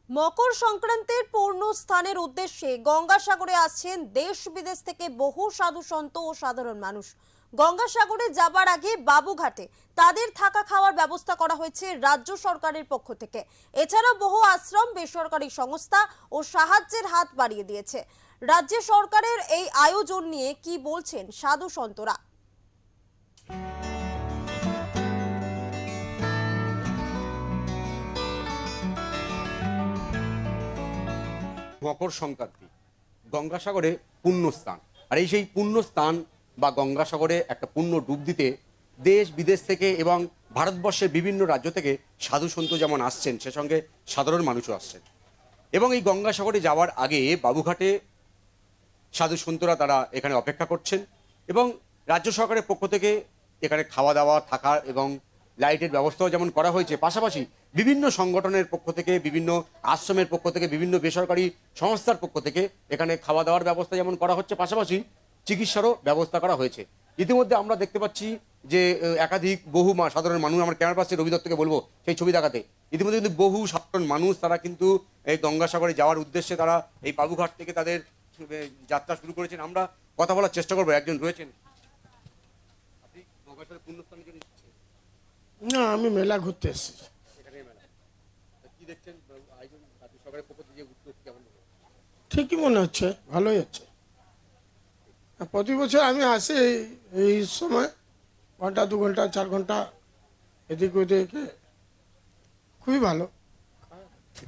মকর সংক্রান্তির পূর্ণ স্থানের উদ্দেশ্যে গঙ্গাসাগরে আসছেন দেশ বিদেশ থেকে বহু সাধু সন্ত ও সাধারণ মানুষ। গঙ্গাসাগরে যাবার আগে বাবুঘাটে তাদের থাকা খাওয়ার ব্যবস্থা করা হয়েছে রাজ্য সরকারের পক্ষ থেকে। এছাড়া বহু আশ্রম, বেসরকারি সংস্থা ও সাহায্যের হাত বাড়িয়ে দিয়েছে। রাজ্য সরকারের এই আয়োজন নিয়ে কি বলছেন সাধু সন্তরা? মকর সংক্রান্তি গঙ্গাসাগরে পুণ্যস্থান, আর এই সেই পুণ্যস্থান বা গঙ্গাসাগরে একটা পুণ্য ডুব দিতে দেশ বিদেশ থেকে এবং ভারতবর্ষের বিভিন্ন রাজ্য থেকে সাধু সন্ত যেমন আসছেন, সে সঙ্গে সাধারণ মানুষও আসছেন। এবং এই গঙ্গাসাগরে যাওয়ার আগে বাবুঘাটে সাধু সন্তরা তারা এখানে অপেক্ষা করছেন এবং রাজ্য সরকারের পক্ষ থেকে এখানে খাওয়া দাওয়া, থাকার এবং লাইটের ব্যবস্থাও যেমন করা হয়েছে, পাশাপাশি বিভিন্ন সংগঠনের পক্ষ থেকে, বিভিন্ন আশ্রমের পক্ষ থেকে, বিভিন্ন বেসরকারি সংস্থার পক্ষ থেকে এখানে খাওয়া দাওয়ার ব্যবস্থা যেমন করা হচ্ছে, পাশাপাশি চিকিৎসারও ব্যবস্থা করা হয়েছে। ইতিমধ্যে আমরা দেখতে পাচ্ছি যে একাধিক বহু সাধারণ মানুষ, আমার ক্যামেরার পাশে রবি দত্তকে বলবো সেই ছবি দেখাতে, ইতিমধ্যে কিন্তু বহু সাধারণ মানুষ তারা কিন্তু এই গঙ্গাসাগরে যাওয়ার উদ্দেশ্যে তারা এই বাবুঘাট থেকে তাদের যাত্রা শুরু করেছেন। আমরা কথা বলার চেষ্টা করবো, একজন রয়েছেন। আপনি গঙ্গাসাগরের পুণ্যস্থানের জন্য না, আমি মেলা ঘুরতে এসেছি। কি দেখছেন আয়োজন রাজ্য সরকারের পক্ষ থেকে উদ্যোগ কেমন? ঠিকই মনে হচ্ছে, ভালোই হচ্ছে। প্রতি বছর আমি আসি এই সময়, ঘন্টা 2 ঘন্টা 4 ঘন্টা এদিক ওদিকে, খুবই ভালো।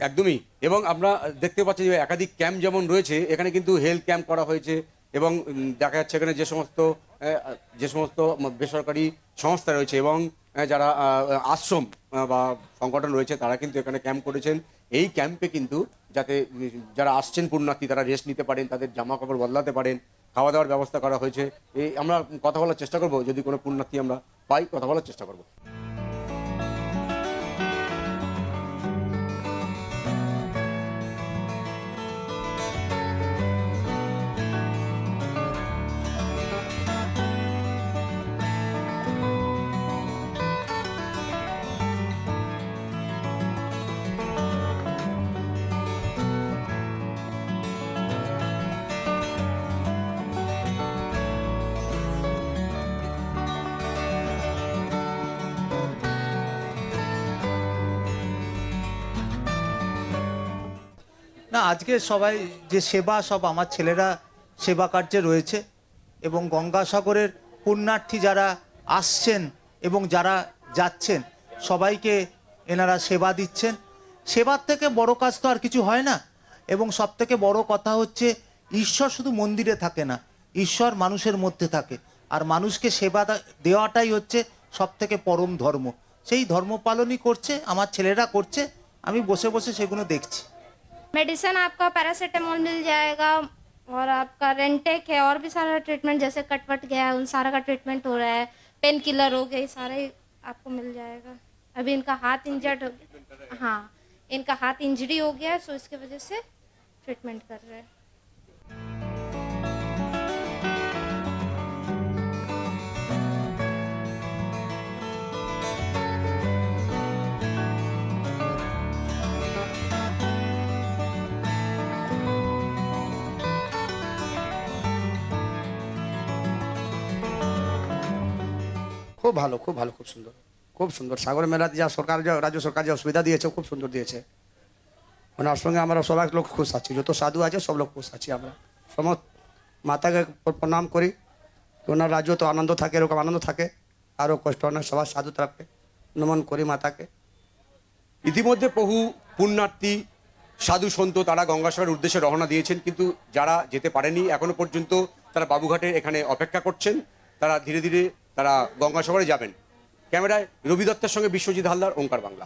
একদমই। এবং আমরা দেখতে পাচ্ছি যে একাধিক ক্যাম্প যেমন রয়েছে, এখানে কিন্তু হেলথ ক্যাম্প করা হয়েছে এবং দেখা যাচ্ছে এখানে যে সমস্ত বেসরকারি সংস্থা রয়েছে এবং যারা আশ্রম বা সংগঠন রয়েছে তারা কিন্তু এখানে ক্যাম্প করেছেন। এই ক্যাম্পে কিন্তু যাতে যারা আসছেন পুণ্যার্থী তারা রেস্ট নিতে পারেন, তাদের জামা কাপড় বদলাতে পারেন, খাওয়া দাওয়ার ব্যবস্থা করা হয়েছে। এই আমরা কথা বলার চেষ্টা করব, যদি কোনো পুণ্যার্থী আমরা পাই কথা বলার চেষ্টা করব। না, আজকে সবাই যে সেবা, সব আমার ছেলেরা সেবা কার্যে রয়েছে এবং গঙ্গাসাগরের পুণ্যার্থী যারা আসছেন এবং যারা যাচ্ছেন সবাইকে এনারা সেবা দিচ্ছেন। সেবার থেকে বড় কাজ তো আর কিছু হয় না। এবং সব থেকে বড় কথা হচ্ছে, ঈশ্বর শুধু মন্দিরে থাকে না, ঈশ্বর মানুষের মধ্যে থাকে। আর মানুষকে সেবা দেওয়াটাই হচ্ছে সব থেকে পরম ধর্ম। সেই ধর্ম পালনই করছে আমার ছেলেরা, করছে। আমি बसे बसे সেগুলো দেখছি। मेडिसिन आपका पैरासीटामोल मिल जाएगा और आपका रेंटेक है और भी सारा ट्रीटमेंट, जैसे कटवट गया है उन सारा का ट्रीटमेंट हो रहा है, पेन किलर हो गए, सारे आपको मिल जाएगा। अभी इनका हाथ इंजर्ड हो गया, हाँ इनका हाथ इंजरी हो गया है, सो इसके वजह से ट्रीटमेंट कर रहे हैं। খুব ভালো, খুব ভালো, খুব সুন্দর, খুব সুন্দর। সাগর মেলাতে যা সরকার, যা রাজ্য সরকার যে সুবিধা দিয়েছে খুব সুন্দর দিয়েছে। ওনার সঙ্গে আমরা সবাই লোক খুশ আছি, যত সাধু আছে সব লোক খুশ আছি। আমরা সমস্ত মাতাকে প্রণাম করি, ওনার রাজ্য তো আনন্দ থাকে, এরকম আনন্দ থাকে, আরও কষ্ট হয় না। সবার সাধু তরফে নমন করি মাতাকে। ইতিমধ্যে বহু পুণ্যার্থী সাধু সন্ত তারা গঙ্গাসাগরের উদ্দেশ্যে রওনা দিয়েছেন, কিন্তু যারা যেতে পারেনি এখনো পর্যন্ত তারা বাবুঘাটে এখানে অপেক্ষা করছেন। তারা ধীরে ধীরে তারা গঙ্গাসাগরে যাবেন। ক্যামেরায় রবি দত্তের সঙ্গে বিশ্বজিৎ হালদার, ওঙ্কার বাংলা।